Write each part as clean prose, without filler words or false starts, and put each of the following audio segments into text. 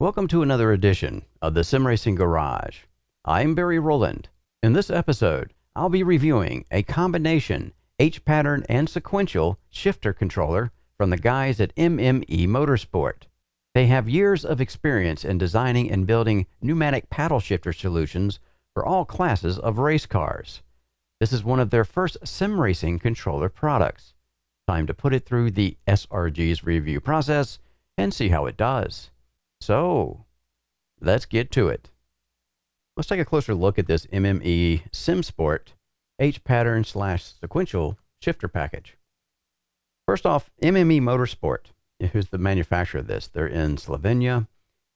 Welcome to another edition of the Sim Racing Garage. I'm Barry Rowland. In this episode, I'll be reviewing a combination H-pattern and sequential shifter controller from the guys at MME Motorsport. They have years of experience in designing and building pneumatic paddle shifter solutions for all classes of race cars. This is one of their first sim racing controller products. Time to put it through the SRG's review process and see how it does. So, let's get to it. Let's take a closer look at this MME SimSport H-pattern / sequential shifter package. First off, MME Motorsport, who's the manufacturer of this. They're in Slovenia,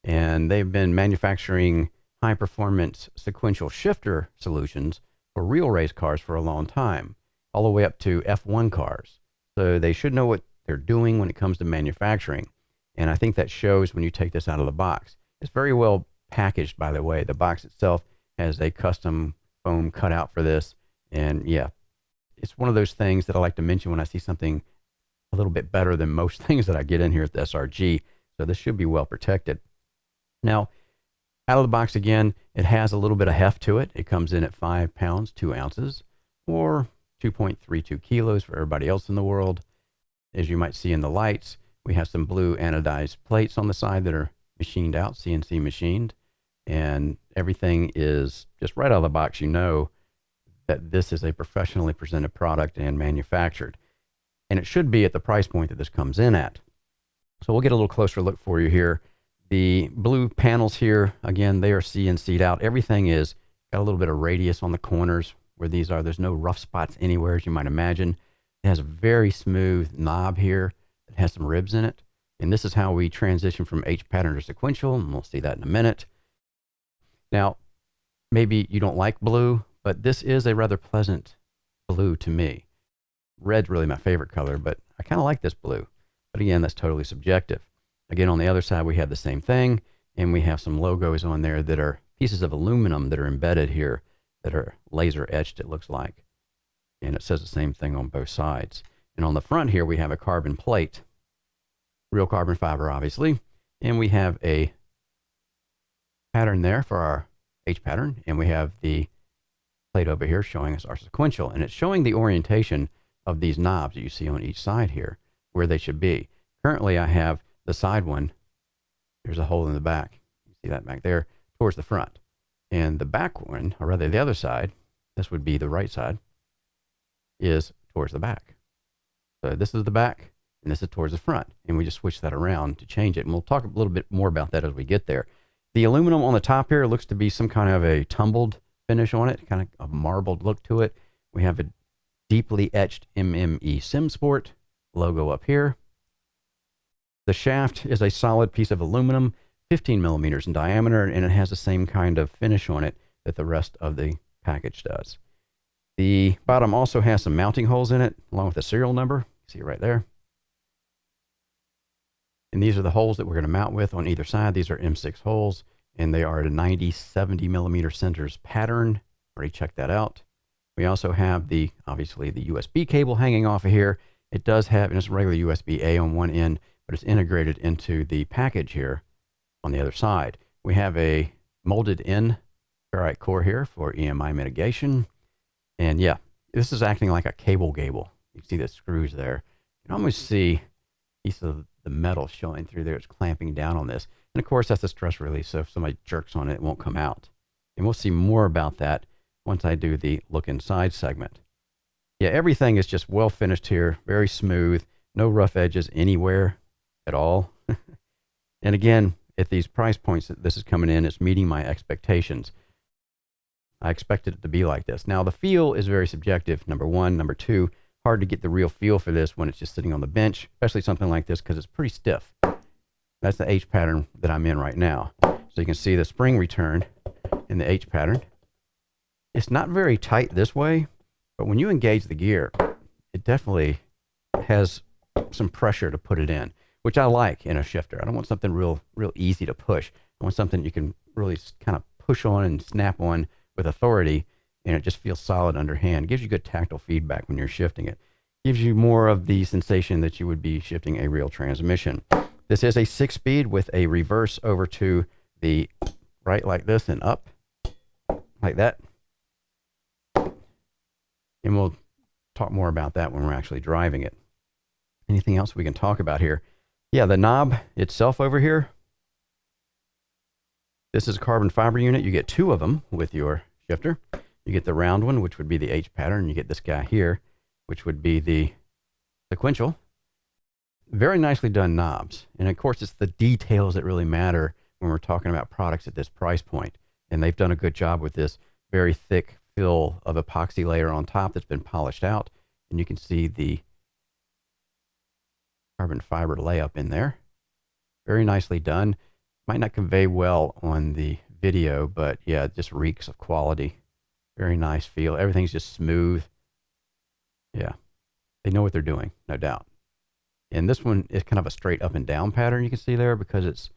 and they've been manufacturing high-performance sequential shifter solutions for real race cars for a long time, all the way up to F1 cars. So they should know what they're doing when it comes to manufacturing. And I think that shows when you take this out of the box. It's very well packaged, by the way. The box itself has a custom foam cutout for this. And yeah, it's one of those things that I like to mention when I see something a little bit better than most things that I get in here at the SRG. So this should be well protected. Now, out of the box again, it has a little bit of heft to it. It comes in at 5 pounds, 2 ounces, or 2.32 kilos for everybody else in the world. As you might see in the lights, we have some blue anodized plates on the side that are machined out, CNC machined, and everything is just right out of the box. You know that this is a professionally presented product and manufactured, and it should be at the price point that this comes in at. So we'll get a little closer look for you here. The blue panels here, again, they are CNC'd out. Everything is got a little bit of radius on the corners where these are. There's no rough spots anywhere, as you might imagine. It has a very smooth knob here. It has some ribs in it, and this is how we transition from H-pattern to sequential, and we'll see that in a minute. Now, maybe you don't like blue, but this is a rather pleasant blue to me. Red's really my favorite color, but I kind of like this blue. But again, that's totally subjective. Again, on the other side, we have the same thing, and we have some logos on there that are pieces of aluminum that are embedded here that are laser etched, it looks like. And it says the same thing on both sides. And on the front here, we have a carbon plate, real carbon fiber, obviously. And we have a pattern there for our H pattern. And we have the plate over here showing us our sequential. And it's showing the orientation of these knobs that you see on each side here, where they should be. Currently, I have the side one. There's a hole in the back. You see that back there towards the front. And the back one, or rather the other side, this would be the right side, is towards the back. So this is the back, and this is towards the front. And we just switch that around to change it. And we'll talk a little bit more about that as we get there. The aluminum on the top here looks to be some kind of a tumbled finish on it, kind of a marbled look to it. We have a deeply etched MME SimSport logo up here. The shaft is a solid piece of aluminum, 15 millimeters in diameter, and it has the same kind of finish on it that the rest of the package does. The bottom also has some mounting holes in it, along with a serial number. See it right there. And these are the holes that we're going to mount with on either side. These are M6 holes, and they are at a 90-70 millimeter centers pattern. Already checked that out. We also have obviously the USB cable hanging off of here. It does have, and it's regular USB-A on one end, but it's integrated into the package here on the other side. We have a molded in ferrite core here for EMI mitigation. And yeah, this is acting like a cable gable. You see the screws there. You can almost see a piece of the metal showing through there. It's clamping down on this. And of course, that's a stress release. So if somebody jerks on it, it won't come out. And we'll see more about that once I do the look inside segment. Yeah, everything is just well finished here. Very smooth. No rough edges anywhere at all. And again, at these price points that this is coming in, it's meeting my expectations. I expected it to be like this. Now, the feel is very subjective, number one. Number two, hard to get the real feel for this when it's just sitting on the bench, especially something like this, because it's pretty stiff. That's the H pattern that I'm in right now. So you can see the spring return in the H pattern. It's not very tight this way, but when you engage the gear, it definitely has some pressure to put it in, which I like in a shifter. I don't want something real easy to push. I want something you can really kind of push on and snap on with authority, and it just feels solid underhand. It gives you good tactile feedback when you're shifting it. Gives you more of the sensation that you would be shifting a real transmission. This is a 6-speed with a reverse over to the right like this and up like that. And we'll talk more about that when we're actually driving it. Anything else we can talk about here? Yeah, the knob itself over here. This is a carbon fiber unit. You get 2 of them with your shifter. You get the round one, which would be the H pattern. You get this guy here, which would be the sequential. Very nicely done knobs. And of course, it's the details that really matter when we're talking about products at this price point. And they've done a good job with this very thick fill of epoxy layer on top that's been polished out. And you can see the carbon fiber layup in there. Very nicely done. Might not convey well on the video, but yeah, it just reeks of quality. Very nice feel. Everything's just smooth. Yeah, they know what they're doing, no doubt. And this one is kind of a straight up and down pattern you can see there because it's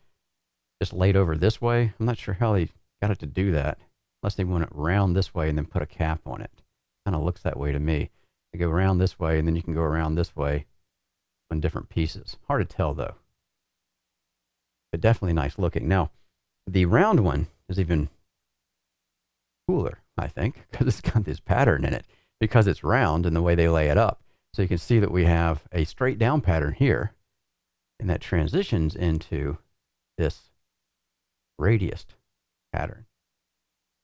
just laid over this way. I'm not sure how they got it to do that, unless they want it round this way and then put a cap on it. Kind of looks that way to me. They go around this way and then you can go around this way on different pieces. Hard to tell though, but definitely nice looking. Now, the round one is even cooler, I think, because it's got this pattern in it because it's round and the way they lay it up. So you can see that we have a straight down pattern here, and that transitions into this radiused pattern.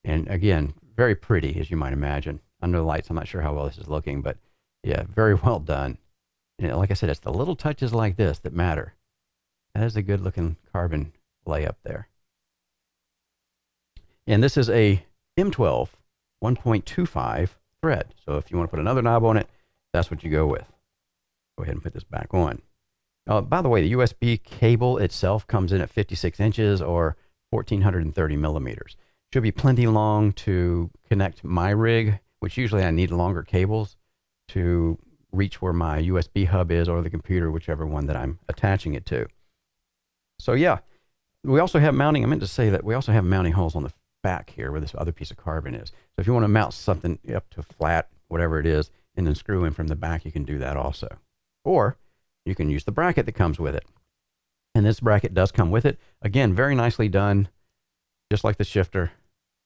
And again, very pretty, as you might imagine. Under the lights, I'm not sure how well this is looking, but yeah, very well done. And like I said, it's the little touches like this that matter. That is a good looking carbon layup there. And this is a M12 1.25 thread. So if you want to put another knob on it, that's what you go with. Go ahead and put this back on. By the way, the USB cable itself comes in at 56 inches or 1430 millimeters. Should be plenty long to connect my rig, which usually I need longer cables to reach where my USB hub is or the computer, whichever one that I'm attaching it to. So yeah, we also have mounting. I meant to say that we also have mounting holes on the back here where this other piece of carbon is. So if you want to mount something up to flat, whatever it is, and then screw in from the back, you can do that also. Or you can use the bracket that comes with it. And this bracket does come with it. Again, very nicely done, just like the shifter.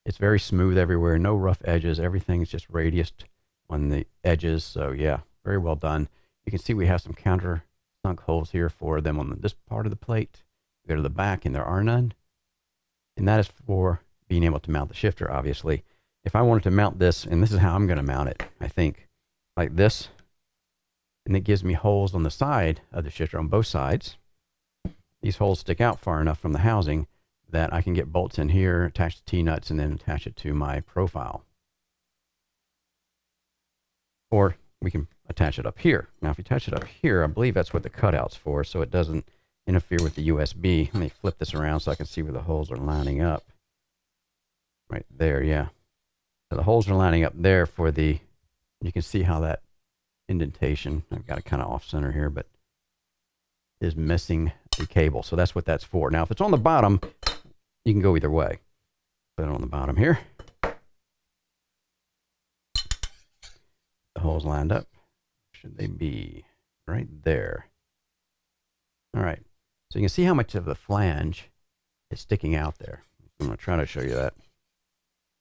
It's very smooth everywhere, no rough edges. Everything's just radiused on the edges. So yeah, very well done. You can see we have some counter sunk holes here for them on this part of the plate. Go to the back and there are none. And that is for being able to mount the shifter, obviously. If I wanted to mount this, and this is how I'm going to mount it, I think, like this, and it gives me holes on the side of the shifter on both sides. These holes stick out far enough from the housing that I can get bolts in here, attach the T-nuts, and then attach it to my profile. Or we can attach it up here. Now, if you attach it up here, I believe that's what the cutout's for, so it doesn't interfere with the USB. Let me flip this around so I can see where the holes are lining up. Right there, yeah. So the holes are lining up there for the, you can see how that indentation, I've got it kind of off center here, but is missing the cable. So that's what that's for. Now, if it's on the bottom, you can go either way. Put it on the bottom here. The holes lined up. Should they be right there? All right. So you can see how much of the flange is sticking out there. I'm going to try to show you that.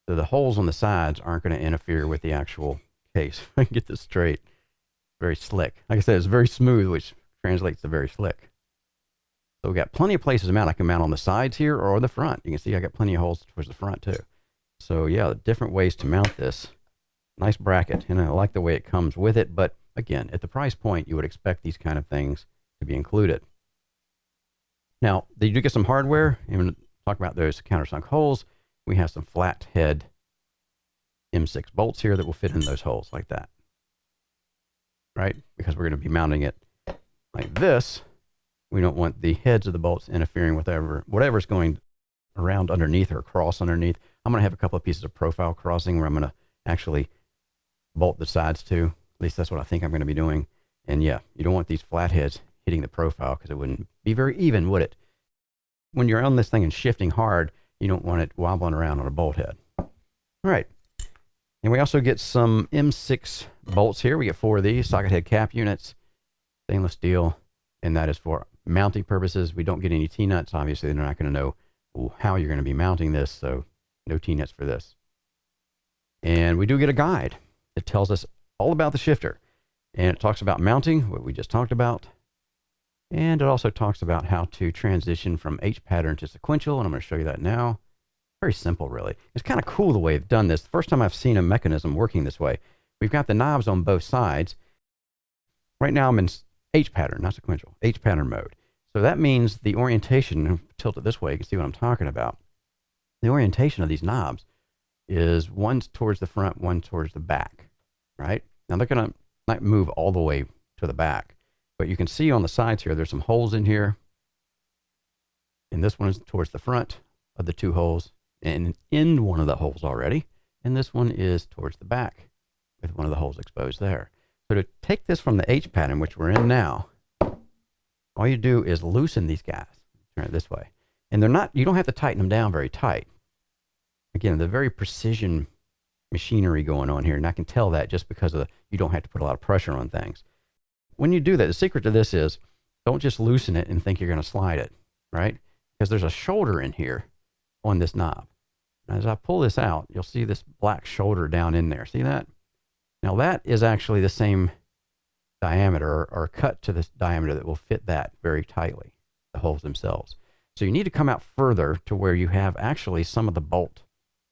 So the holes on the sides aren't going to interfere with the actual case. If I can get this straight. Very slick. Like I said, it's very smooth, which translates to very slick. So we've got plenty of places to mount. I can mount on the sides here or the front. You can see I got plenty of holes towards the front too. So yeah, different ways to mount this. Nice bracket, and I like the way it comes with it. But again, at the price point, you would expect these kind of things to be included. Now, you do get some hardware. I'm going to talk about those countersunk holes. We have some flat head M6 bolts here that will fit in those holes like that. Right? Because we're going to be mounting it like this. We don't want the heads of the bolts interfering with whatever's going around underneath or across underneath. I'm going to have a couple of pieces of profile crossing where I'm going to actually bolt the sides to. At least that's what I think I'm going to be doing. And yeah, you don't want these flat heads hitting the profile because it wouldn't be very even, would it? When you're on this thing and shifting hard, you don't want it wobbling around on a bolt head. All right. And we also get some M6 bolts here. We get 4 of these socket head cap units, stainless steel, and that is for mounting purposes, we don't get any T-nuts. Obviously, they're not going to know how you're going to be mounting this, so no T-nuts for this. And we do get a guide that tells us all about the shifter. And it talks about mounting, what we just talked about. And it also talks about how to transition from H pattern to sequential, and I'm going to show you that now. Very simple, really. It's kind of cool the way they've done this. The first time I've seen a mechanism working this way. We've got the knobs on both sides. Right now I'm in H pattern, not sequential, H pattern mode. So that means the orientation, tilt it this way, you can see what I'm talking about. The orientation of these knobs is one towards the front, one towards the back, right? Now they're going to not move all the way to the back, but you can see on the sides here, there's some holes in here. And this one is towards the front of the two holes and in one of the holes already. And this one is towards the back with one of the holes exposed there. So to take this from the H pattern, which we're in now, all you do is loosen these guys. Turn it this way. And they're not, you don't have to tighten them down very tight. Again, the very precision machinery going on here. And I can tell that just because of you don't have to put a lot of pressure on things. When you do that, the secret to this is don't just loosen it and think you're going to slide it, right? Because there's a shoulder in here on this knob. And as I pull this out, you'll see this black shoulder down in there. See that? Now that is actually the same diameter or cut to this diameter that will fit that very tightly, the holes themselves. So you need to come out further to where you have actually some of the bolt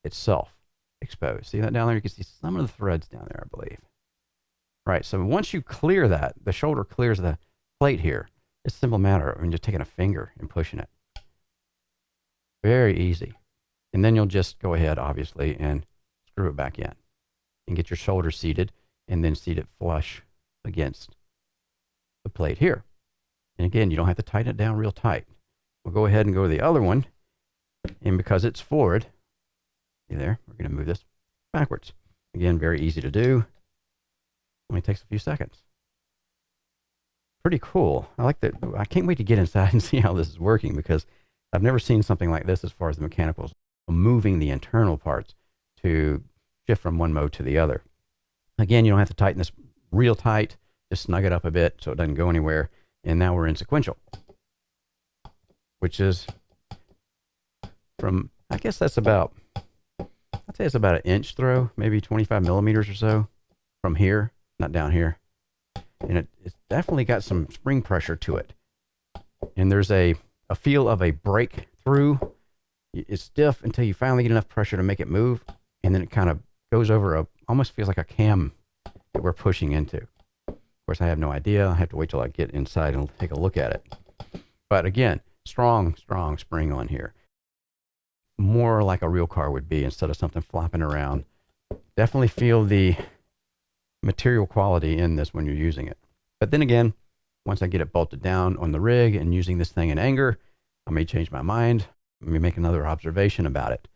itself exposed. See that down there? You can see some of the threads down there, I believe. Right, so once you clear that, the shoulder clears the plate here. It's a simple matter of just taking a finger and pushing it. Very easy. And then you'll just go ahead, obviously, and screw it back in. And get your shoulder seated, and then seat it flush against the plate here. And again, you don't have to tighten it down real tight. We'll go ahead and go to the other one. And because it's forward, see there, we're going to move this backwards. Again, very easy to do. Only takes a few seconds. Pretty cool. I like that. I can't wait to get inside and see how this is working because I've never seen something like this as far as the mechanicals. Moving the internal parts to shift from one mode to the other. Again, you don't have to tighten this real tight. Just snug it up a bit so it doesn't go anywhere. And now we're in sequential, which is from, I guess that's about, I'd say it's about an inch throw, maybe 25 millimeters or so from here, not down here. And it's definitely got some spring pressure to it. And there's a feel of a breakthrough. It's stiff until you finally get enough pressure to make it move. And then it kind of goes over almost feels like a cam that we're pushing into. Of course, I have no idea. I have to wait till I get inside and take a look at it. But again, strong spring on here. More like a real car would be instead of something flopping around. Definitely feel the material quality in this when you're using it. But then again, once I get it bolted down on the rig and using this thing in anger, I may change my mind. Let me make another observation about it.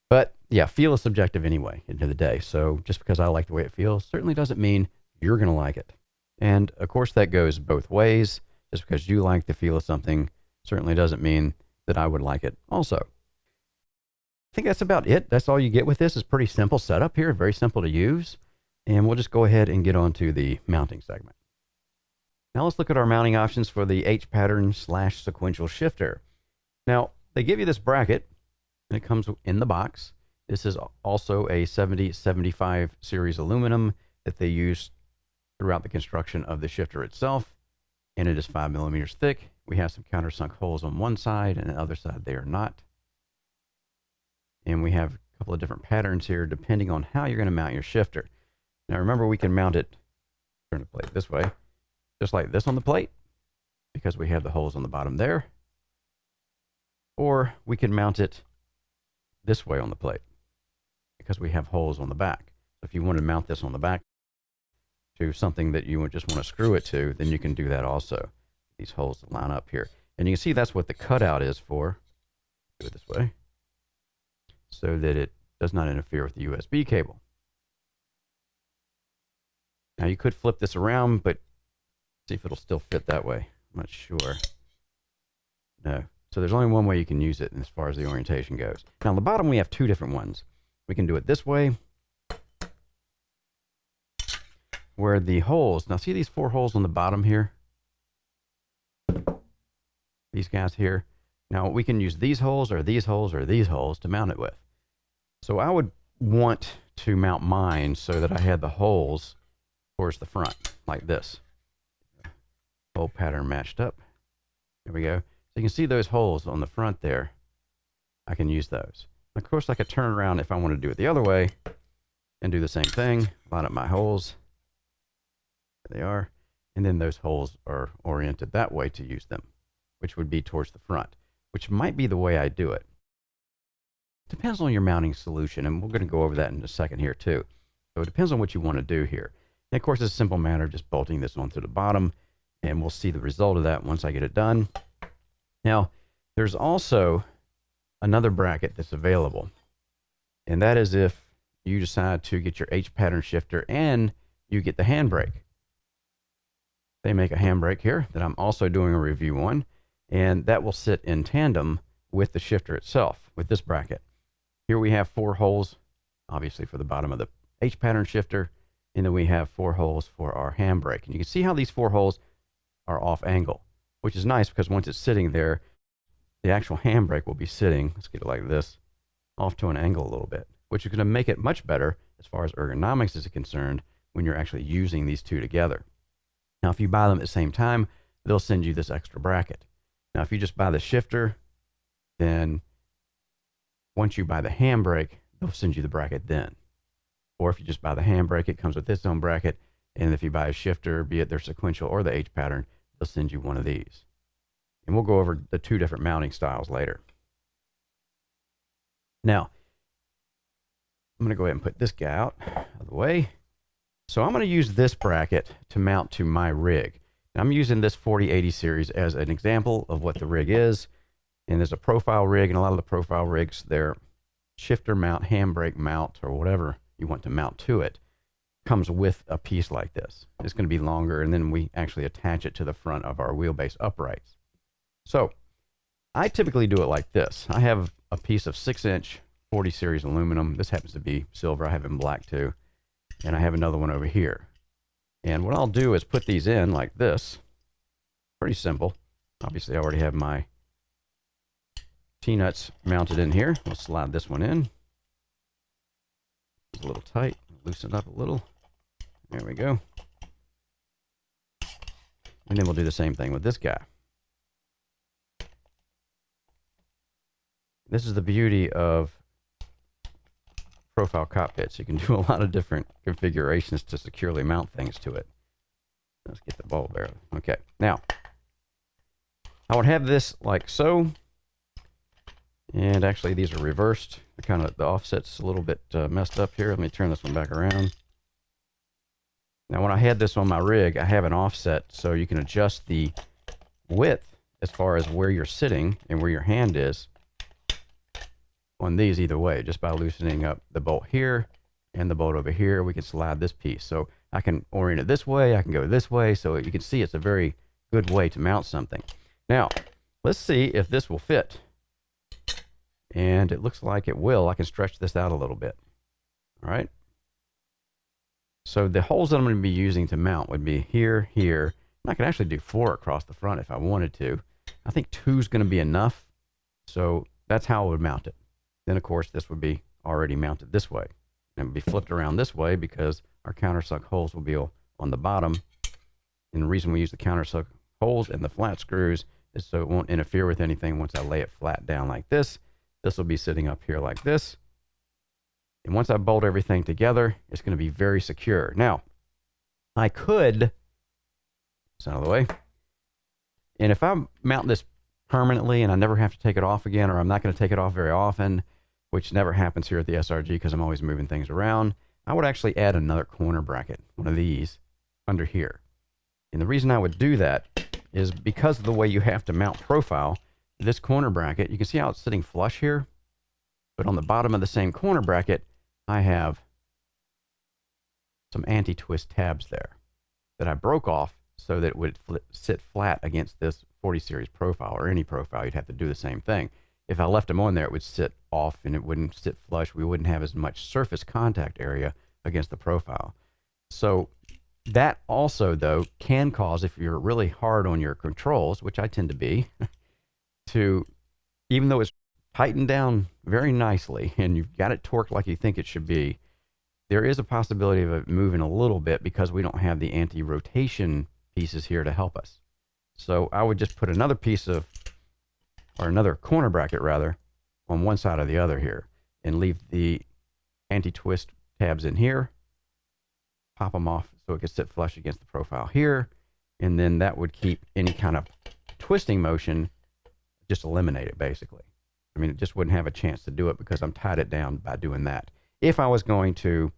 But yeah, feel is subjective anyway, end of the day. So just because I like the way it feels certainly doesn't mean you're going to like it. And of course that goes both ways. Just because you like the feel of something certainly doesn't mean that I would like it also. I think that's about it. That's all you get with this. It's pretty simple setup here, very simple to use. And we'll just go ahead and get on to the mounting segment. Now let's look at our mounting options for the H pattern / sequential shifter. Now they give you this bracket and it comes in the box. This is also a 7075 series aluminum that they use throughout the construction of the shifter itself. And it is 5 millimeters thick. We have some countersunk holes on one side and the other side they are not. And we have a couple of different patterns here depending on how you're going to mount your shifter. Now remember, we can mount it, turn the plate this way, just like this on the plate, because we have the holes on the bottom there. Or we can mount it this way on the plate, because we have holes on the back. So if you want to mount this on the back to something that you just want to screw it to, then you can do that also. These holes line up here. And you can see that's what the cutout is for. Do it this way, so that it does not interfere with the USB cable. Now you could flip this around, but see if it'll still fit that way. I'm not sure. No. So there's only one way you can use it as far as the orientation goes. Now on the bottom we have two different ones. We can do it this way, where the holes, now see these 4 holes on the bottom here? these guys here. Now we can use these holes or these holes or these holes to mount it with. So I would want to mount mine so that I had the holes towards the front, like this. Hole pattern matched up. There we go. So you can see those holes on the front there. I can use those. Of course, I could turn around if I want to do it the other way and do the same thing. Line up my holes. There they are. And then those holes are oriented that way to use them, which would be towards the front, which might be the way I do it. Depends on your mounting solution, and we're going to go over that in a second here too. So it depends on what you want to do here. And of course, it's a simple matter of just bolting this onto the bottom, and we'll see the result of that once I get it done. Now, there's also another bracket that's available, and that is if you decide to get your H pattern shifter and you get the handbrake. They make a handbrake here that I'm also doing a review on, and that will sit in tandem with the shifter itself, with this bracket. Here we have 4 holes, obviously for the bottom of the H pattern shifter, and then we have 4 holes for our handbrake. And you can see how these 4 holes are off angle, which is nice because once it's sitting there, the actual handbrake will be sitting, let's get it like this, off to an angle a little bit, which is going to make it much better as far as ergonomics is concerned when you're actually using these two together. Now, if you buy them at the same time, they'll send you this extra bracket. Now, if you just buy the shifter, then once you buy the handbrake, they'll send you the bracket then. Or if you just buy the handbrake, it comes with its own bracket. And if you buy a shifter, be it their sequential or the H pattern, they'll send you one of these. And we'll go over the 2 different mounting styles later. Now, I'm going to go ahead and put this guy out of the way. So I'm going to use this bracket to mount to my rig. Now, I'm using this 4080 series as an example of what the rig is. And there's a profile rig, and a lot of the profile rigs, their shifter mount, handbrake mount, or whatever you want to mount to it, comes with a piece like this. It's going to be longer, and then we actually attach it to the front of our wheelbase uprights. So I typically do it like this. I have a piece of 6-inch 40 series aluminum. This happens to be silver. I have it in black too. And I have another one over here. And what I'll do is put these in like this. Pretty simple. Obviously, I already have my T-nuts mounted in here. We'll slide this one in. It's a little tight. Loosen up a little. There we go. And then we'll do the same thing with this guy. This is the beauty of profile cockpits. You can do a lot of different configurations to securely mount things to it. Let's get the ball bearer. Okay, now I would have this like so, and actually these are reversed. The offset's a little bit messed up here. Let me turn this one back around. Now, when I had this on my rig, I have an offset so you can adjust the width as far as where you're sitting and where your hand is on these either way. Just by loosening up the bolt here and the bolt over here, we can slide this piece. So I can orient it this way, I can go this way, so you can see it's a very good way to mount something. Now, let's see if this will fit. And it looks like it will. I can stretch this out a little bit. All right. So the holes that I'm going to be using to mount would be here, here. And I could actually do 4 across the front if I wanted to. I think 2 is going to be enough. So that's how I would mount it. Then, of course, this would be already mounted this way. And it would be flipped around this way because our countersunk holes will be on the bottom. And the reason we use the countersunk holes and the flat screws is so it won't interfere with anything once I lay it flat down like this. This will be sitting up here like this. And once I bolt everything together, it's going to be very secure. Now, I could, it's out of the way. And if I mount this permanently and I never have to take it off again, or I'm not going to take it off very often, which never happens here at the SRG because I'm always moving things around, I would actually add another corner bracket, one of these, under here. And the reason I would do that is because of the way you have to mount profile, this corner bracket, you can see how it's sitting flush here, but on the bottom of the same corner bracket, I have some anti-twist tabs there that I broke off so that it would sit flat against this 40 series profile, or any profile. You'd have to do the same thing. If I left them on there, it would sit off and it wouldn't sit flush. We wouldn't have as much surface contact area against the profile. So that also, though, can cause, if you're really hard on your controls, which I tend to be, to, even though it's tightened down very nicely and you've got it torqued like you think it should be, there is a possibility of it moving a little bit because we don't have the anti-rotation pieces here to help us. So I would just put another piece of, or another corner bracket rather, on one side or the other here, and leave the anti-twist tabs in here, pop them off so it can sit flush against the profile here, and then that would keep any kind of twisting motion, just eliminate it basically. I mean, it just wouldn't have a chance to do it because I'm tied it down by doing that. If I was going to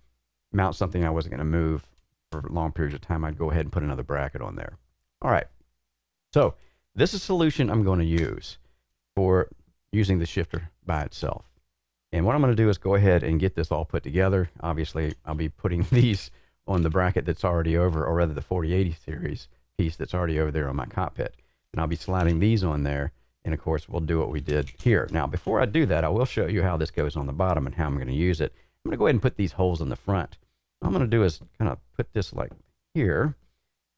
mount something I wasn't going to move for long periods of time, I'd go ahead and put another bracket on there. All right, so this is a solution I'm going to use for using the shifter by itself. And what I'm going to do is go ahead and get this all put together. Obviously, I'll be putting these on the bracket that's already over, or rather the 4080 series piece that's already over there on my cockpit. And I'll be sliding these on there. And of course, we'll do what we did here. Now, before I do that, I will show you how this goes on the bottom and how I'm going to use it. I'm going to go ahead and put these holes in the front. What I'm going to do is kind of put this like here.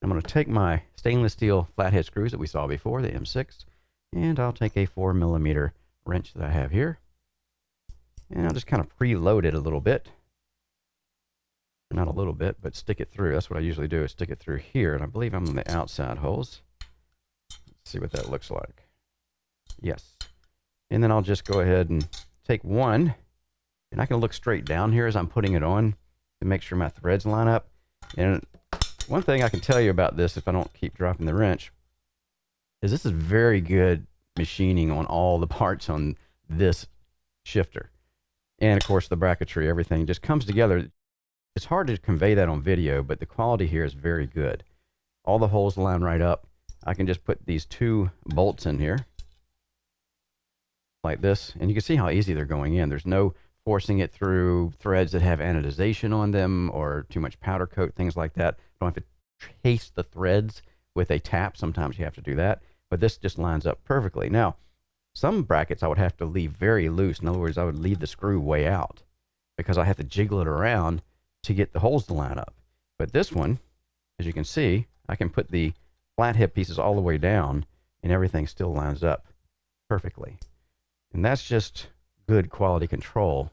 I'm going to take my stainless steel flathead screws that we saw before, the M6, and I'll take a 4mm wrench that I have here. And I'll just kind of preload it a little bit. Not a little bit, but stick it through. That's what I usually do, is stick it through here. And I believe I'm on the outside holes. Let's see what that looks like. Yes. And then I'll just go ahead and take one, and I can look straight down here as I'm putting it on to make sure my threads line up. And one thing I can tell you about this, if I don't keep dropping the wrench, is this is very good machining on all the parts on this shifter. And of course the bracketry, everything just comes together. It's hard to convey that on video, but the quality here is very good. All the holes line right up. I can just put these 2 bolts in here like this, and you can see how easy they're going in. There's no forcing it through threads that have anodization on them or too much powder coat, things like that. I don't have to chase the threads with a tap. Sometimes you have to do that, but this just lines up perfectly. Now, some brackets I would have to leave very loose. In other words, I would leave the screw way out because I have to jiggle it around to get the holes to line up. But this one, as you can see, I can put the flathead pieces all the way down and everything still lines up perfectly. And that's just good quality control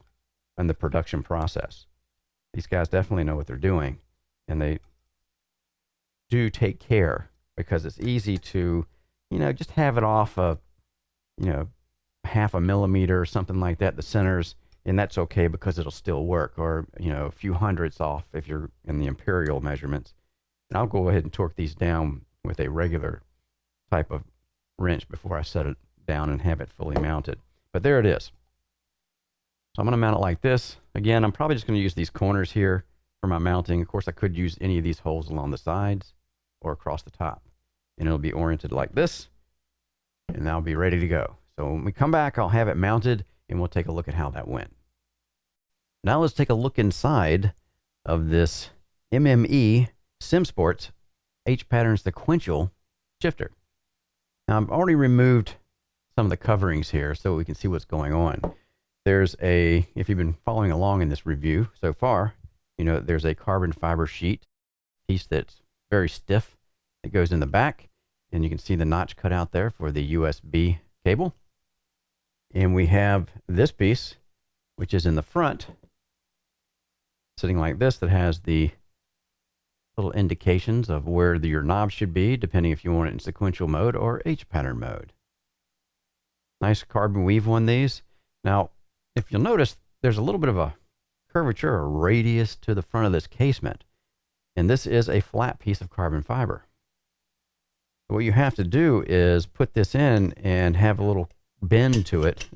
in the production process. These guys definitely know what they're doing, and they do take care, because it's easy to, you know, just have it off a, you know, 0.5 millimeter or something like that, the centers, and that's okay because it'll still work, or, you know, a few hundredths off if you're in the imperial measurements. And I'll go ahead and torque these down with a regular type of wrench before I set it down and have it fully mounted. But there it is. So I'm going to mount it like this. Again, I'm probably just going to use these corners here for my mounting. Of course, I could use any of these holes along the sides or across the top, and it'll be oriented like this, and that'll be ready to go. So when we come back, I'll have it mounted, and we'll take a look at how that went. Now let's take a look inside of this MME SimSports H+ Sequential shifter. Now I've already removed some of the coverings here so we can see what's going on. There's a, if you've been following along in this review so far, you know there's a carbon fiber sheet piece that's very stiff that goes in the back, and you can see the notch cut out there for the USB cable. And we have this piece, which is in the front, sitting like this, that has the little indications of where your knob should be, depending if you want it in sequential mode or H-pattern mode. Nice carbon weave on these. Now, if you'll notice, there's a little bit of a curvature or radius to the front of this casement, and this is a flat piece of carbon fiber. What you have to do is put this in and have a little bend to it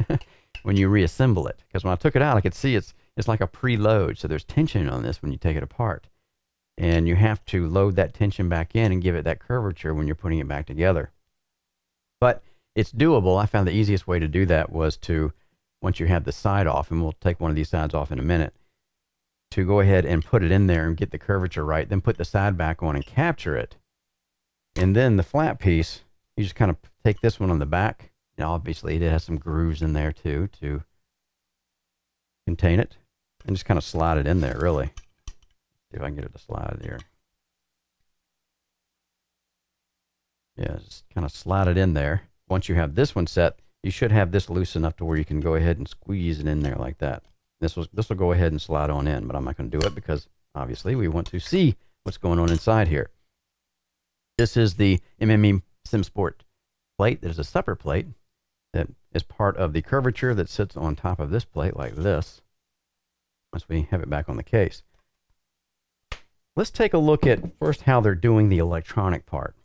when you reassemble it, because when I took it out, I could see it's like a preload, so there's tension on this when you take it apart, and you have to load that tension back in and give it that curvature when you're putting it back together. But it's doable. I found the easiest way to do that was to, once you have the side off, and we'll take one of these sides off in a minute, to go ahead and put it in there and get the curvature right, then put the side back on and capture it. And then the flat piece, you just kind of take this one on the back. Now, obviously, it has some grooves in there too to contain it, and just kind of slide it in there, really. See if I can get it to slide here. Yeah, just kind of slide it in there, once you have this one set, you should have this loose enough to where you can go ahead and squeeze it in there like that. This will go ahead and slide on in, but I'm not going to do it because obviously we want to see what's going on inside here. This is the MME SimSport plate. There's a separate plate that is part of the curvature that sits on top of this plate like this. Once we have it back on the case. Let's take a look at first how they're doing the electronic part.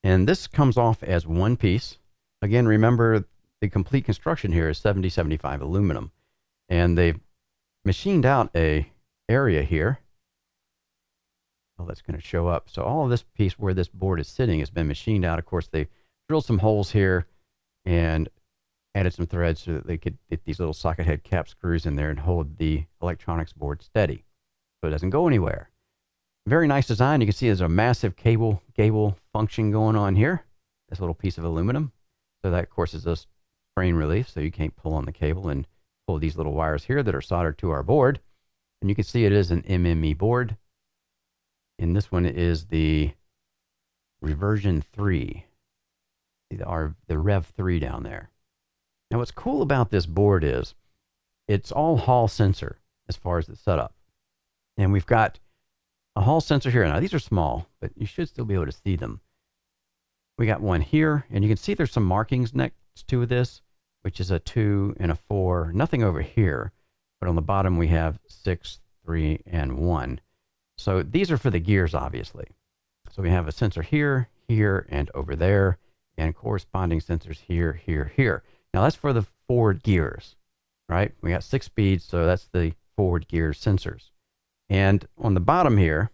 And this comes off as one piece. Again, remember the complete construction here is 7075 aluminum. And they've machined out a area here. Well, that's going to show up. So all of this piece where this board is sitting has been machined out. Of course, they drilled some holes here and added some threads so that they could get these little socket head cap screws in there and hold the electronics board steady so it doesn't go anywhere. Very nice design. You can see there's a massive cable function going on here. This little piece of aluminum. So that, of course, is a strain relief, so you can't pull on the cable and pull these little wires here that are soldered to our board. And you can see it is an MME board. And this one is the Reversion 3. See the Rev 3 down there. Now what's cool about this board is it's all Hall sensor as far as the setup. And we've got a Hall sensor here. Now these are small, but you should still be able to see them. We got one here, and you can see there's some markings next to this, which is a 2 and a 4. Nothing over here, but on the bottom we have 6, 3, and 1. So these are for the gears, obviously. So we have a sensor here, here, and over there, and corresponding sensors here, here, here. Now that's for the forward gears, right? We got 6 speeds, so that's the forward gear sensors. And on the bottom here,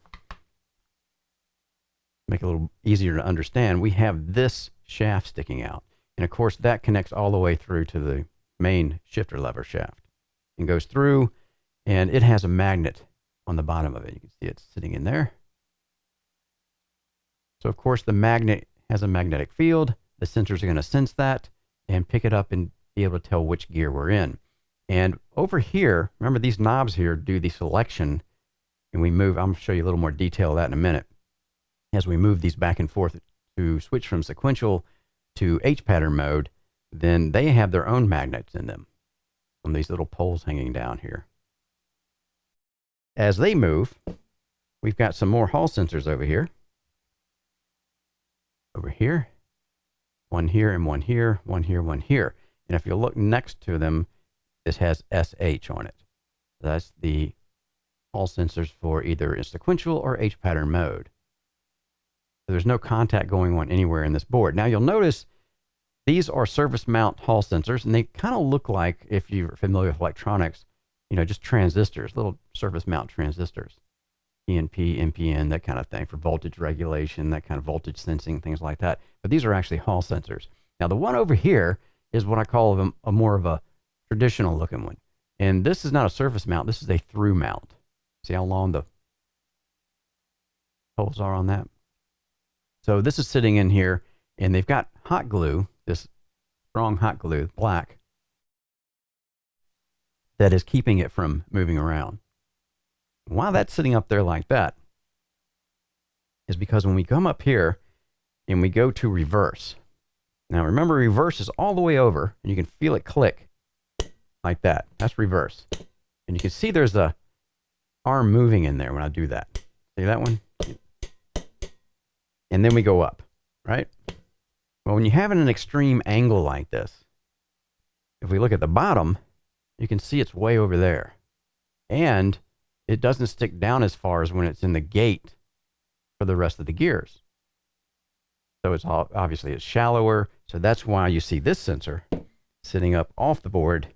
make it a little easier to understand, we have this shaft sticking out. And of course, that connects all the way through to the main shifter lever shaft. And goes through, and it has a magnet on the bottom of it. You can see it sitting in there. So of course, the magnet has a magnetic field. The sensors are going to sense that and pick it up and be able to tell which gear we're in. And over here, remember these knobs here do the selection, and we move. I'm going to show you a little more detail of that in a minute. As we move these back and forth to switch from sequential to H pattern mode, then they have their own magnets in them on these little poles hanging down here. As they move, we've got some more Hall sensors over here. Over here. One here and one here, one here, one here. And if you look next to them, this has SH on it. That's the Hall sensors for either a sequential or H pattern mode. So there's no contact going on anywhere in this board. Now you'll notice these are surface mount Hall sensors, and they kind of look like, if you're familiar with electronics, you know, just transistors, little surface mount transistors. PNP, NPN, that kind of thing for voltage regulation, that kind of voltage sensing, things like that. But these are actually Hall sensors. Now the one over here is what I call a more of a traditional looking one. And this is not a surface mount, this is a through mount. See how long the holes are on that? So this is sitting in here, and they've got hot glue, this strong hot glue, black, that is keeping it from moving around. Why that's sitting up there like that is because when we come up here and we go to reverse, now remember reverse is all the way over, and you can feel it click like that. That's reverse. And you can see there's a arm moving in there when I do that. See that one? And then we go up, right? Well, when you have it in an extreme angle like this, if we look at the bottom, you can see it's way over there. And it doesn't stick down as far as when it's in the gate for the rest of the gears. So it's obviously it's shallower. So that's why you see this sensor sitting up off the board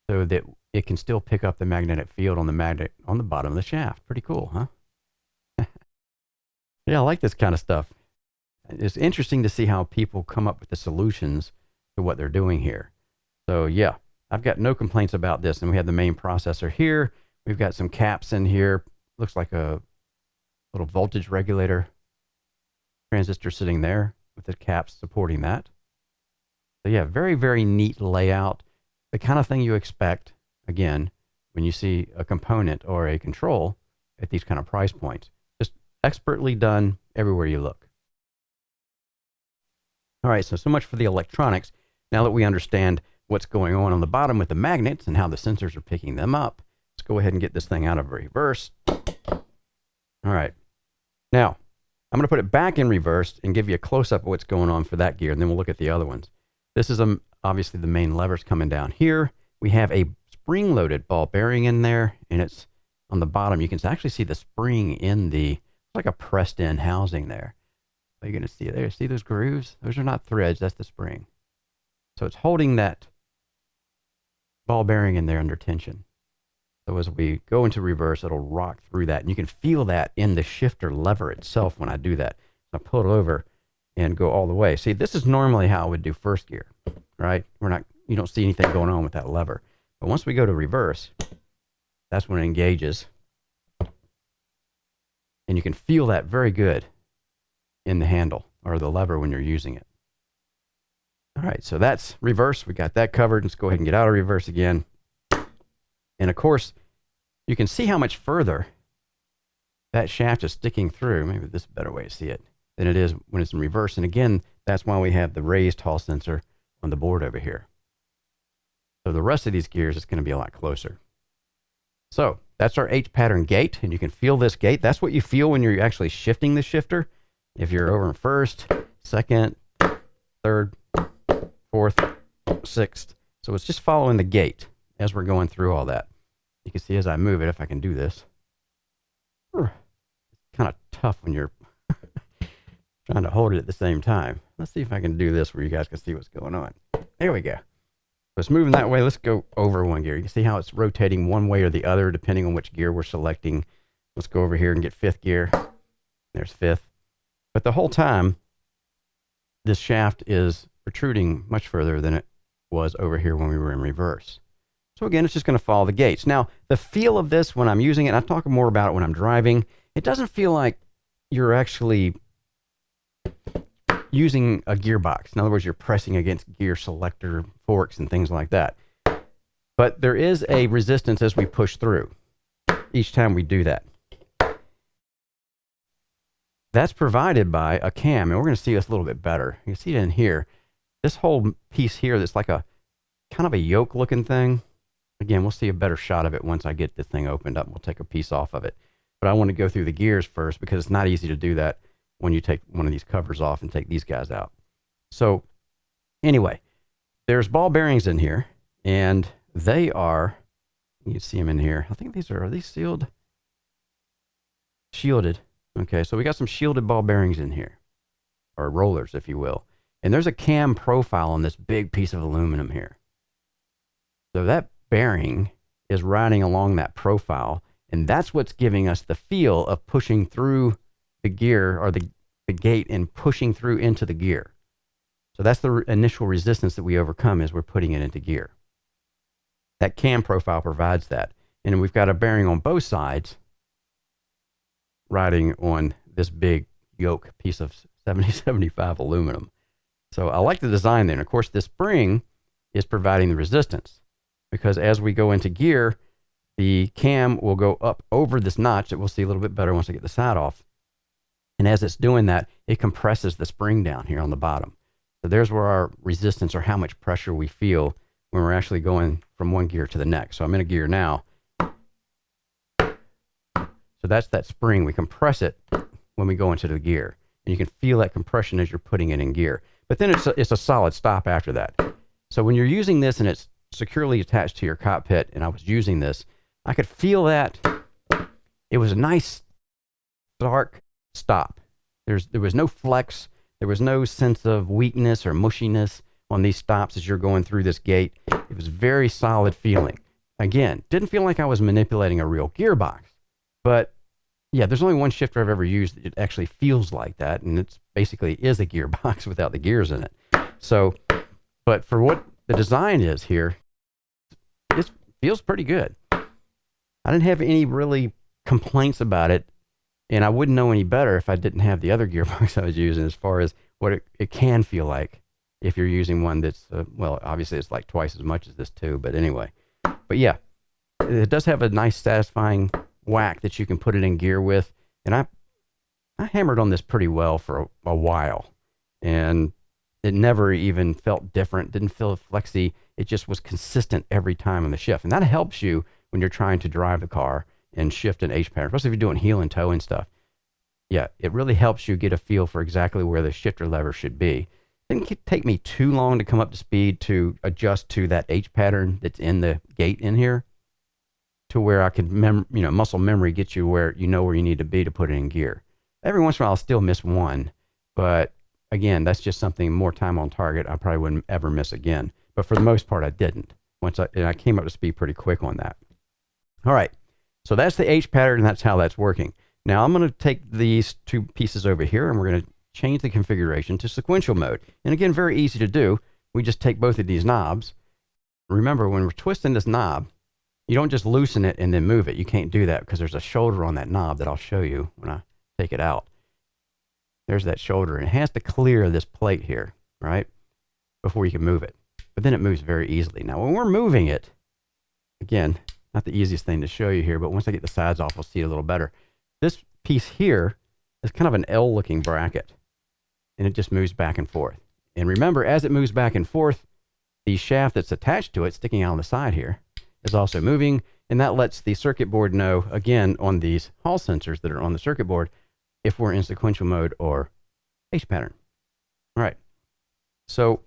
so that it can still pick up the magnetic field on the magnet on the bottom of the shaft. Pretty cool, huh? Yeah, I like this kind of stuff. It's interesting to see how people come up with the solutions to what they're doing here. So yeah, I've got no complaints about this. And we have the main processor here. We've got some caps in here. Looks like a little voltage regulator transistor sitting there with the caps supporting that. So yeah, very, very neat layout. The kind of thing you expect, again, when you see a component or a control at these kind of price points. Just expertly done everywhere you look. All right, so much for the electronics. Now that we understand what's going on the bottom with the magnets and how the sensors are picking them up, let's go ahead and get this thing out of reverse. All right. Now, I'm going to put it back in reverse and give you a close-up of what's going on for that gear, and then we'll look at the other ones. This is obviously the main levers coming down here. We have a spring-loaded ball bearing in there, and it's on the bottom. You can actually see the spring in the, like a pressed-in housing there. You're going to see there. See those grooves? Those are not threads. That's the spring. So it's holding that ball bearing in there under tension. So as we go into reverse, it'll rock through that. And you can feel that in the shifter lever itself when I do that. So I pull it over and go all the way. See, this is normally how I would do first gear, right? You don't see anything going on with that lever. But once we go to reverse, that's when it engages. And you can feel that very good in the handle or the lever when you're using it. All right, so that's reverse. We got that covered. Let's go ahead and get out of reverse again. And of course, you can see how much further that shaft is sticking through. Maybe this is a better way to see it than it is when it's in reverse. And again, that's why we have the raised Hall sensor on the board over here. So the rest of these gears is going to be a lot closer. So that's our H pattern gate, and you can feel this gate. That's what you feel when you're actually shifting the shifter. If you're over in first, second, third, fourth, sixth. So it's just following the gate as we're going through all that. You can see as I move it, if I can do this. It's kind of tough when you're trying to hold it at the same time. Let's see if I can do this where you guys can see what's going on. There we go. So it's moving that way. Let's go over one gear. You can see how it's rotating one way or the other depending on which gear we're selecting. Let's go over here and get fifth gear. There's fifth. But the whole time, this shaft is protruding much further than it was over here when we were in reverse. So again, it's just going to follow the gates. Now, the feel of this when I'm using it, and I'll talk more about it when I'm driving, it doesn't feel like you're actually using a gearbox. In other words, you're pressing against gear selector forks and things like that. But there is a resistance as we push through each time we do that. That's provided by a cam, and we're going to see this a little bit better. You can see it in here. This whole piece here that's like a kind of a yoke looking thing. Again, we'll see a better shot of it once I get this thing opened up. We'll take a piece off of it. But I want to go through the gears first because it's not easy to do that when you take one of these covers off and take these guys out. So anyway, there's ball bearings in here, and they are, you can see them in here. I think are these sealed? Shielded. Okay, so we got some shielded ball bearings in here, or rollers, if you will. And there's a cam profile on this big piece of aluminum here. So that bearing is riding along that profile, and that's what's giving us the feel of pushing through the gear or the gate and pushing through into the gear. So that's the initial resistance that we overcome as we're putting it into gear. That cam profile provides that. And we've got a bearing on both sides riding on this big yoke piece of 7075 aluminum. So I like the design there. And of course, this spring is providing the resistance because as we go into gear, the cam will go up over this notch that we'll see a little bit better once I get the side off. And as it's doing that, it compresses the spring down here on the bottom. So there's where our resistance or how much pressure we feel when we're actually going from one gear to the next. So I'm in a gear now. So that's that spring. We compress it when we go into the gear. And you can feel that compression as you're putting it in gear. But then it's a solid stop after that. So when you're using this and it's securely attached to your cockpit, and I was using this, I could feel that it was a nice, stark stop. There was no flex. There was no sense of weakness or mushiness on these stops as you're going through this gate. It was very solid feeling. Again, didn't feel like I was manipulating a real gearbox. But yeah, there's only one shifter I've ever used that it actually feels like that, and it's basically is a gearbox without the gears in it. So, but for what the design is here, it feels pretty good. I didn't have any really complaints about it, and I wouldn't know any better if I didn't have the other gearbox I was using as far as what it can feel like if you're using one that's, well, obviously it's like twice as much as this too, but anyway. But yeah, it does have a nice satisfying whack that you can put it in gear with, and I hammered on this pretty well for a while, and It never even felt different, didn't feel flexy. It just was consistent every time on the shift. And that helps you when you're trying to drive the car and shift an H pattern, especially if you're doing heel and toe and stuff. Yeah, it really helps you get a feel for exactly where the shifter lever should be. It didn't take me too long to come up to speed to adjust to that H pattern that's in the gate in here, to where I could, muscle memory gets you where you know where you need to be to put it in gear. Every once in a while, I'll still miss one, but again, that's just something more time on target I probably wouldn't ever miss again. But for the most part, I didn't. And I came up to speed pretty quick on that. All right, so that's the H pattern, and that's how that's working. Now I'm going to take these two pieces over here, and we're going to change the configuration to sequential mode. And again, very easy to do. We just take both of these knobs. Remember, when we're twisting this knob, you don't just loosen it and then move it. You can't do that because there's a shoulder on that knob that I'll show you when I take it out. There's that shoulder, and it has to clear this plate here, right, before you can move it. But then it moves very easily. Now, when we're moving it, again, not the easiest thing to show you here, but once I get the sides off, we'll see it a little better. This piece here is kind of an L-looking bracket, and it just moves back and forth. And remember, as it moves back and forth, the shaft that's attached to it, sticking out on the side here, is also moving, and that lets the circuit board know, again, on these Hall sensors that are on the circuit board, if we're in sequential mode or H pattern. All right, so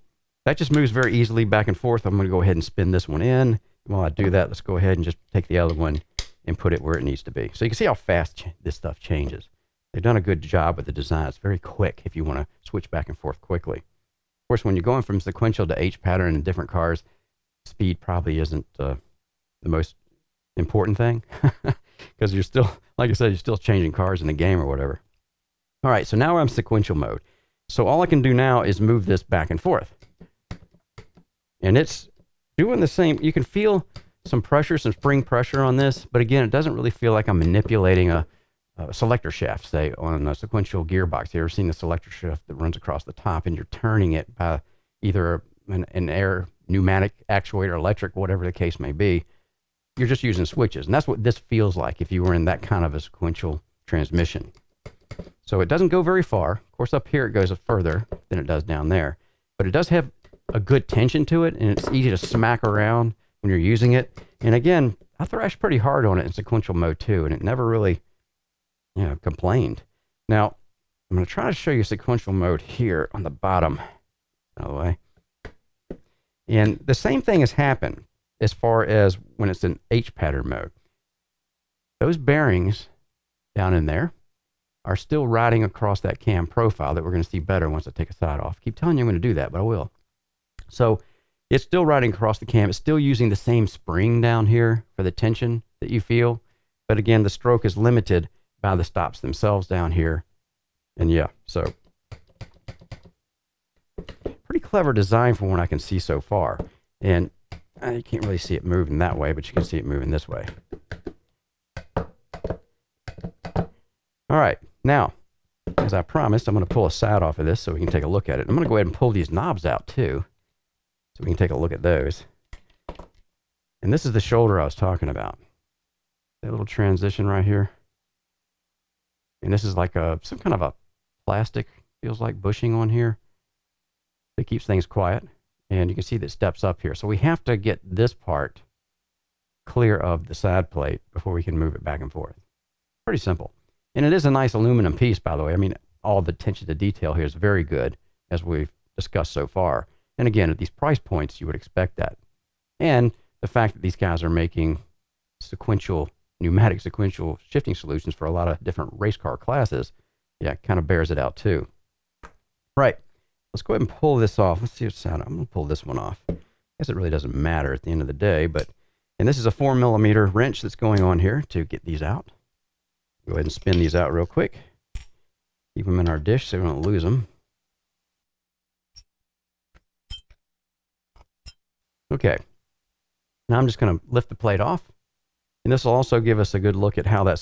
that just moves very easily back and forth. I'm going to go ahead and spin this one in. While I do that, let's go ahead and just take the other one and put it where it needs to be. So you can see how fast this stuff changes. They've done a good job with the design. It's very quick if you want to switch back and forth quickly. Of course, when you're going from sequential to H pattern in different cars, speed probably isn't the most important thing because you're still, like I said, you're still changing cars in the game or whatever. All right, so now I'm sequential mode. So all I can do now is move this back and forth. And it's doing the same. You can feel some pressure, some spring pressure on this, but again, it doesn't really feel like I'm manipulating a selector shaft, say, on a sequential gearbox. You ever seen the selector shaft that runs across the top and you're turning it by either an air, pneumatic actuator, electric, whatever the case may be. You're just using switches. And that's what this feels like if you were in that kind of a sequential transmission. So it doesn't go very far. Of course, up here it goes further than it does down there. But it does have a good tension to it, and it's easy to smack around when you're using it. And again, I thrashed pretty hard on it in sequential mode too, and it never really, complained. Now, I'm going to try to show you sequential mode here on the bottom, by the way. And the same thing has happened as far as when it's in H pattern mode. Those bearings down in there are still riding across that cam profile that we're going to see better once I take a side off. I keep telling you I'm going to do that, but I will. So it's still riding across the cam. It's still using the same spring down here for the tension that you feel. But again, the stroke is limited by the stops themselves down here. And yeah, so pretty clever design from what I can see so far. And you can't really see it moving that way, but you can see it moving this way. All right, now, as I promised, I'm going to pull a side off of this so we can take a look at it. I'm going to go ahead and pull these knobs out too, so we can take a look at those. And this is the shoulder I was talking about. That little transition right here. And this is like some kind of a plastic, feels like bushing on here. It keeps things quiet. And you can see that it steps up here. So we have to get this part clear of the side plate before we can move it back and forth. Pretty simple. And it is a nice aluminum piece, by the way. I mean, all the attention to detail here is very good, as we've discussed so far. And again, at these price points, you would expect that. And the fact that these guys are making pneumatic sequential shifting solutions for a lot of different race car classes, kind of bears it out too. Right. Let's go ahead and pull this off. Let's see what's sound. I'm going to pull this one off. I guess it really doesn't matter at the end of the day, and this is a 4mm wrench that's going on here to get these out. Go ahead and spin these out real quick. Keep them in our dish so we don't lose them. Okay. Now I'm just going to lift the plate off. And this will also give us a good look at how that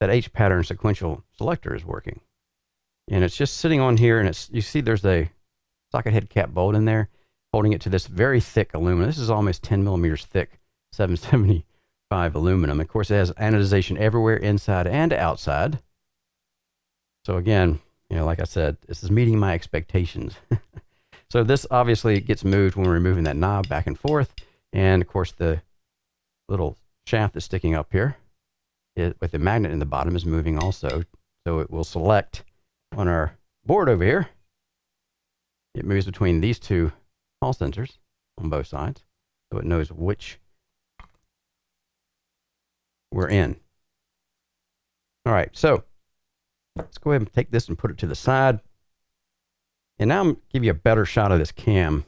H pattern sequential selector is working. And it's just sitting on here, and you see there's a socket head cap bolt in there holding it to this very thick aluminum. This is almost 10mm thick, 775 aluminum. Of course, it has anodization everywhere, inside and outside. So again, You know, like I said, this is meeting my expectations. So this obviously gets moved when we're moving that knob back and forth. And of course, the little shaft that's sticking up here with the magnet in the bottom is moving also. So it will select on our board over here. It moves between these two hall sensors on both sides. So it knows which we're in. All right, so let's go ahead and take this and put it to the side. And now I'm going to give you a better shot of this cam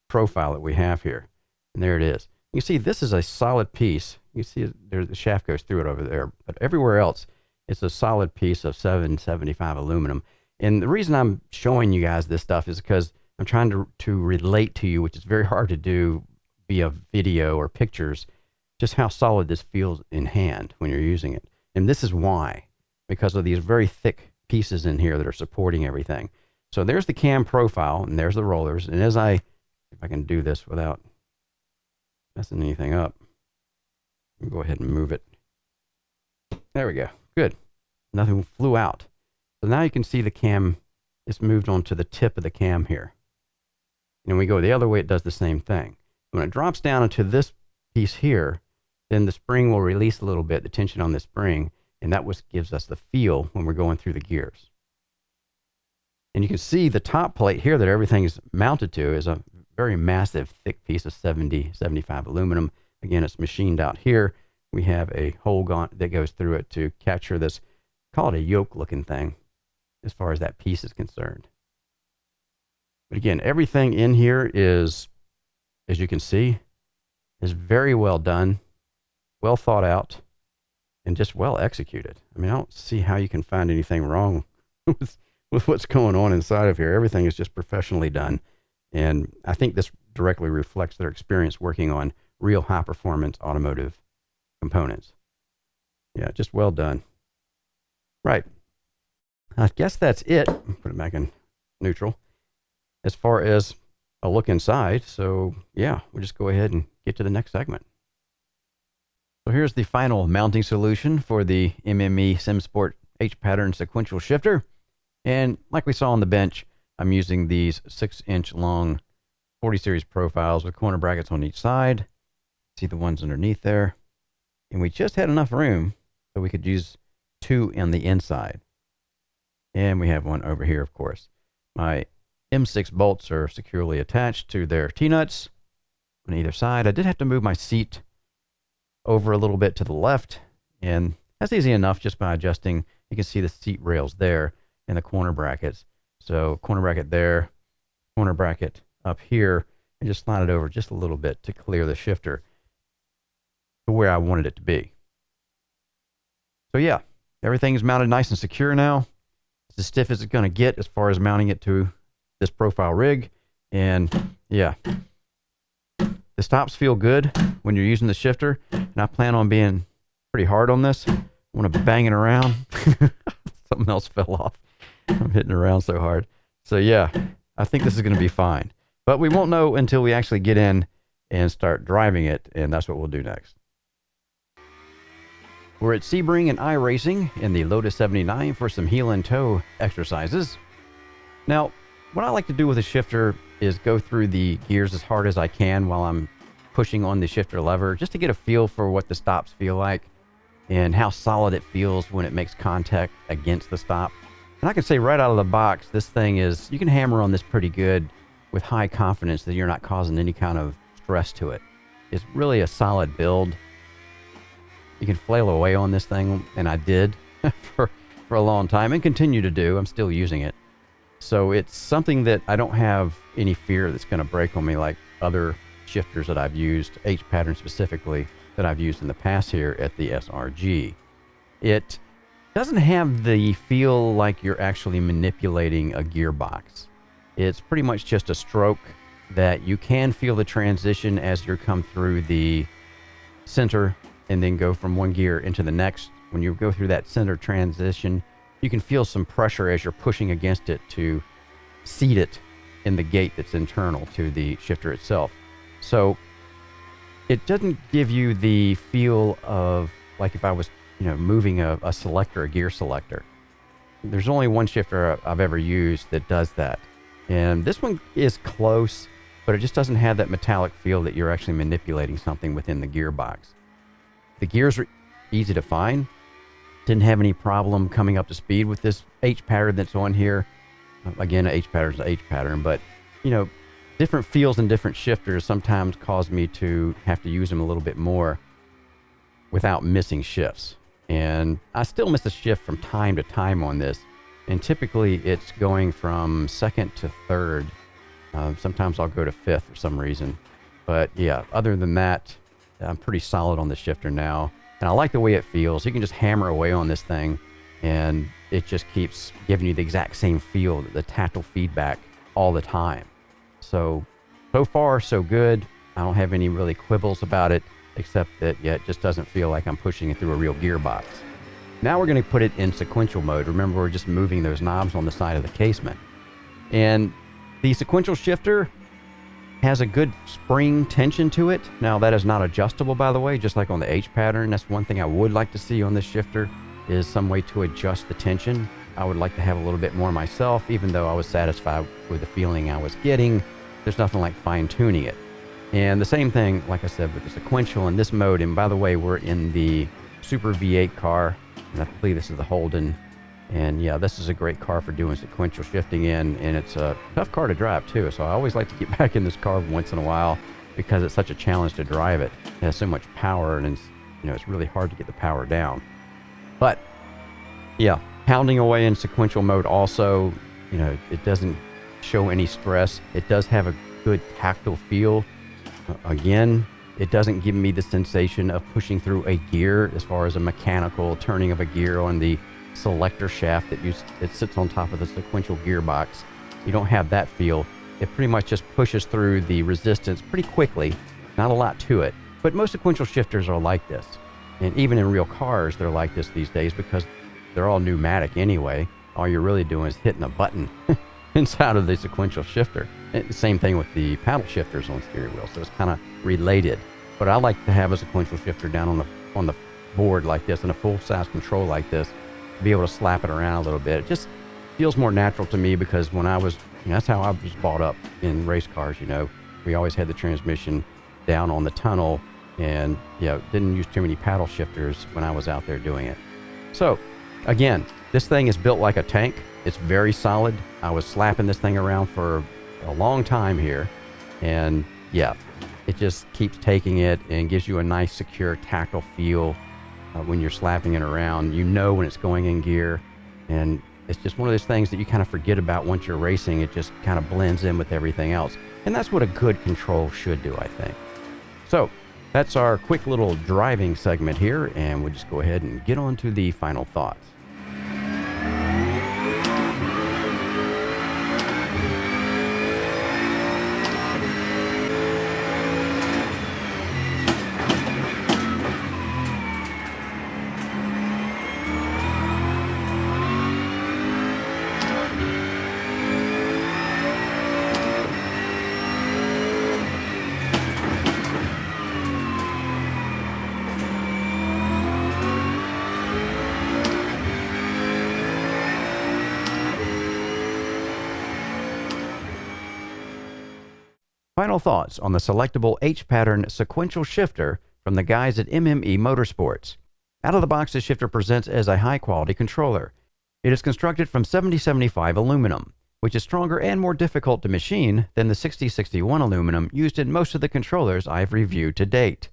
profile that we have here. And there it is. You see, this is a solid piece. You see there, the shaft goes through it over there. But everywhere else, it's a solid piece of 775 aluminum. And the reason I'm showing you guys this stuff is because I'm trying to relate to you, which is very hard to do via video or pictures, just how solid this feels in hand when you're using it. And this is why, because of these very thick pieces in here that are supporting everything. So there's the cam profile, and there's the rollers. And as if I can do this without messing anything up, let me go ahead and move it. There we go. Good. Nothing flew out. So now you can see the cam is moved onto the tip of the cam here. And when we go the other way, it does the same thing. When it drops down into this piece here, then the spring will release a little bit, the tension on the spring, and that what gives us the feel when we're going through the gears. And you can see the top plate here that everything is mounted to is a very massive, thick piece of 75 aluminum. Again, it's machined out here. We have a hole that goes through it to capture this, call it a yoke-looking thing, as far as that piece is concerned. But again, everything in here is, as you can see, is very well done, well thought out, and just well executed. I mean, I don't see how you can find anything wrong with what's going on inside of here. Everything is just professionally done. And I think this directly reflects their experience working on real high-performance automotive components. Yeah, just well done. Right. I guess that's it. Put it back in neutral as far as a look inside. So yeah, we'll just go ahead and get to the next segment. So here's the final mounting solution for the MME SimSport H-pattern sequential shifter. And like we saw on the bench, I'm using these 6-inch long 40 series profiles with corner brackets on each side. See the ones underneath there. And we just had enough room so we could use 2 on the inside. And we have one over here, of course. My M6 bolts are securely attached to their T-nuts on either side. I did have to move my seat over a little bit to the left, and that's easy enough just by adjusting. You can see the seat rails there and the corner brackets. So corner bracket there, corner bracket up here, and just slide it over just a little bit to clear the shifter to where I wanted it to be. So yeah, everything is mounted nice and secure now. It's as stiff as it's going to get as far as mounting it to this profile rig. And yeah, the stops feel good when you're using the shifter. And I plan on being pretty hard on this. I want to bang it around. Something else fell off. I'm hitting around so hard. So yeah, I think this is going to be fine. But we won't know until we actually get in and start driving it. And that's what we'll do next. We're at Sebring and iRacing in the Lotus 79 for some heel and toe exercises. Now, what I like to do with a shifter is go through the gears as hard as I can while I'm pushing on the shifter lever, just to get a feel for what the stops feel like and how solid it feels when it makes contact against the stop. And I can say right out of the box, this thing is, you can hammer on this pretty good with high confidence that you're not causing any kind of stress to it. It's really a solid build. You can flail away on this thing, and I did for a long time and continue to do. I'm still using it. So it's something that I don't have any fear that's going to break on me like other shifters that I've used, H-pattern specifically, that I've used in the past here at the SRG. It doesn't have the feel like you're actually manipulating a gearbox. It's pretty much just a stroke that you can feel the transition as you come through the center and then go from one gear into the next. When you go through that center transition, you can feel some pressure as you're pushing against it to seat it in the gate that's internal to the shifter itself. So it doesn't give you the feel of like if I was, moving a selector, a gear selector. there's only one shifter I've ever used that does that. And this one is close, but it just doesn't have that metallic feel that you're actually manipulating something within the gearbox. The gears are easy to find. Didn't have any problem coming up to speed with this H pattern that's on here. Again, an H pattern is an H pattern, but different feels and different shifters sometimes cause me to have to use them a little bit more without missing shifts. And I still miss a shift from time to time on this. And typically it's going from second to third. Sometimes I'll go to fifth for some reason. But yeah, other than that, I'm pretty solid on the shifter now. And I like the way it feels. You can just hammer away on this thing and it just keeps giving you the exact same feel, the tactile feedback all the time. So far, so good. I don't have any really quibbles about it, except that, yeah, it just doesn't feel like I'm pushing it through a real gearbox. Now we're going to put it in sequential mode. Remember, we're just moving those knobs on the side of the casement. And the sequential shifter has a good spring tension to it. Now, that is not adjustable, by the way, just like on the H pattern. That's one thing I would like to see on this shifter, is some way to adjust the tension. I would like to have a little bit more myself, even though I was satisfied with the feeling I was getting. There's nothing like fine-tuning it. And the same thing, like I said, with the sequential in this mode. And by the way, we're in the Super V8 car, and I believe this is the Holden. And yeah, this is a great car for doing sequential shifting in, and it's a tough car to drive too. So I always like to get back in this car once in a while because it's such a challenge to drive it. It has so much power, and it's really hard to get the power down. But yeah, pounding away in sequential mode also, it doesn't show any stress. It does have a good tactile feel. Again, it doesn't give me the sensation of pushing through a gear as far as a mechanical turning of a gear on the selector shaft that sits on top of the sequential gearbox. You don't have that feel. It pretty much just pushes through the resistance pretty quickly. Not a lot to it. But most sequential shifters are like this. And even in real cars, they're like this these days because they're all pneumatic anyway. All you're really doing is hitting a button inside of the sequential shifter. And the same thing with the paddle shifters on steering wheel, so it's kind of related. But I like to have a sequential shifter down on the board like this, and a full-size control like this, to be able to slap it around a little bit. It just feels more natural to me because when I was, that's how I was brought up in race cars. We always had the transmission down on the tunnel, and didn't use too many paddle shifters when I was out there doing it. So again, this thing is built like a tank. It's very solid. I was slapping this thing around for a long time here, and yeah, it just keeps taking it and gives you a nice, secure, tactile feel when you're slapping it around. When it's going in gear, and it's just one of those things that you kind of forget about once you're racing. It just kind of blends in with everything else, and that's what a good control should do, I think. So that's our quick little driving segment here, and we'll just go ahead and get on to the final thoughts. Final thoughts on the selectable H-pattern sequential shifter from the guys at MME Motorsports. Out of the box, this shifter presents as a high-quality controller. It is constructed from 7075 aluminum, which is stronger and more difficult to machine than the 6061 aluminum used in most of the controllers I've reviewed to date.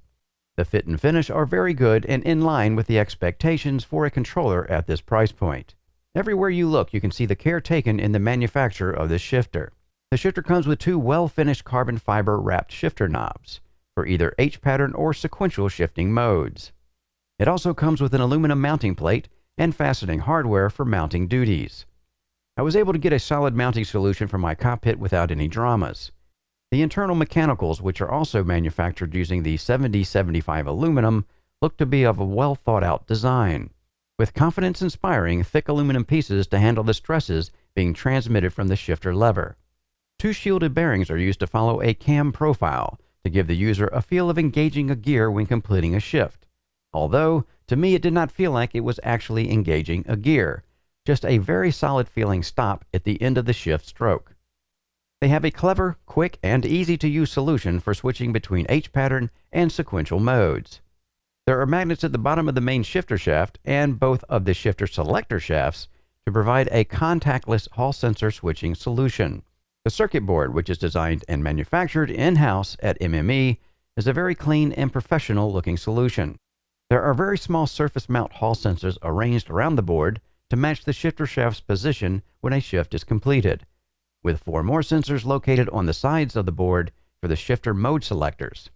The fit and finish are very good and in line with the expectations for a controller at this price point. Everywhere you look, you can see the care taken in the manufacture of this shifter. The shifter comes with two well-finished carbon fiber wrapped shifter knobs for either H-pattern or sequential shifting modes. It also comes with an aluminum mounting plate and fastening hardware for mounting duties. I was able to get a solid mounting solution for my cockpit without any dramas. The internal mechanicals, which are also manufactured using the 7075 aluminum, look to be of a well-thought-out design, with confidence-inspiring thick aluminum pieces to handle the stresses being transmitted from the shifter lever. Two shielded bearings are used to follow a cam profile to give the user a feel of engaging a gear when completing a shift. Although, to me, it did not feel like it was actually engaging a gear. just a very solid feeling stop at the end of the shift stroke. They have a clever, quick, and easy-to-use solution for switching between H-pattern and sequential modes. There are magnets at the bottom of the main shifter shaft and both of the shifter selector shafts to provide a contactless Hall sensor switching solution. The circuit board, which is designed and manufactured in-house at MME, is a very clean and professional-looking solution. There are very small surface mount Hall sensors arranged around the board to match the shifter shaft's position when a shift is completed, with 4 more sensors located on the sides of the board for the shifter mode selectors.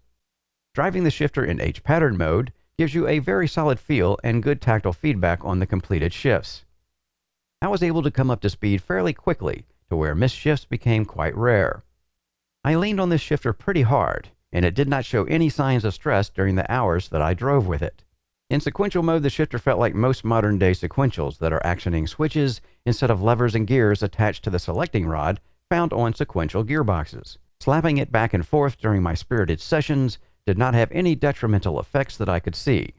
Driving the shifter in H-pattern mode gives you a very solid feel and good tactile feedback on the completed shifts. I was able to come up to speed fairly quickly to where missed shifts became quite rare. I leaned on this shifter pretty hard, and it did not show any signs of stress during the hours that I drove with it. In sequential mode, the shifter felt like most modern-day sequentials that are actioning switches instead of levers and gears attached to the selecting rod found on sequential gearboxes. Slapping it back and forth during my spirited sessions did not have any detrimental effects that I could see.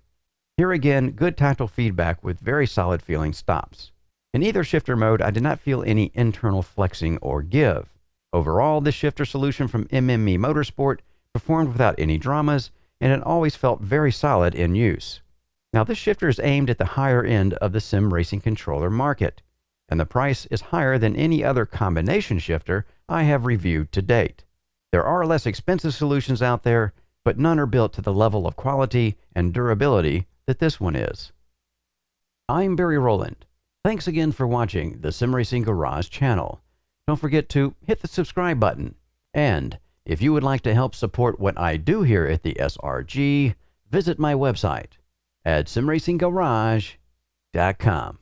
Here again, good tactile feedback with very solid feeling stops. In either shifter mode, I did not feel any internal flexing or give. Overall, this shifter solution from MME Motorsport performed without any dramas, and it always felt very solid in use. Now, this shifter is aimed at the higher end of the sim racing controller market, and the price is higher than any other combination shifter I have reviewed to date. There are less expensive solutions out there, but none are built to the level of quality and durability that this one is. I'm Barry Rowland. Thanks again for watching the Sim Racing Garage channel. Don't forget to hit the subscribe button. And if you would like to help support what I do here at the SRG, visit my website at simracinggarage.com.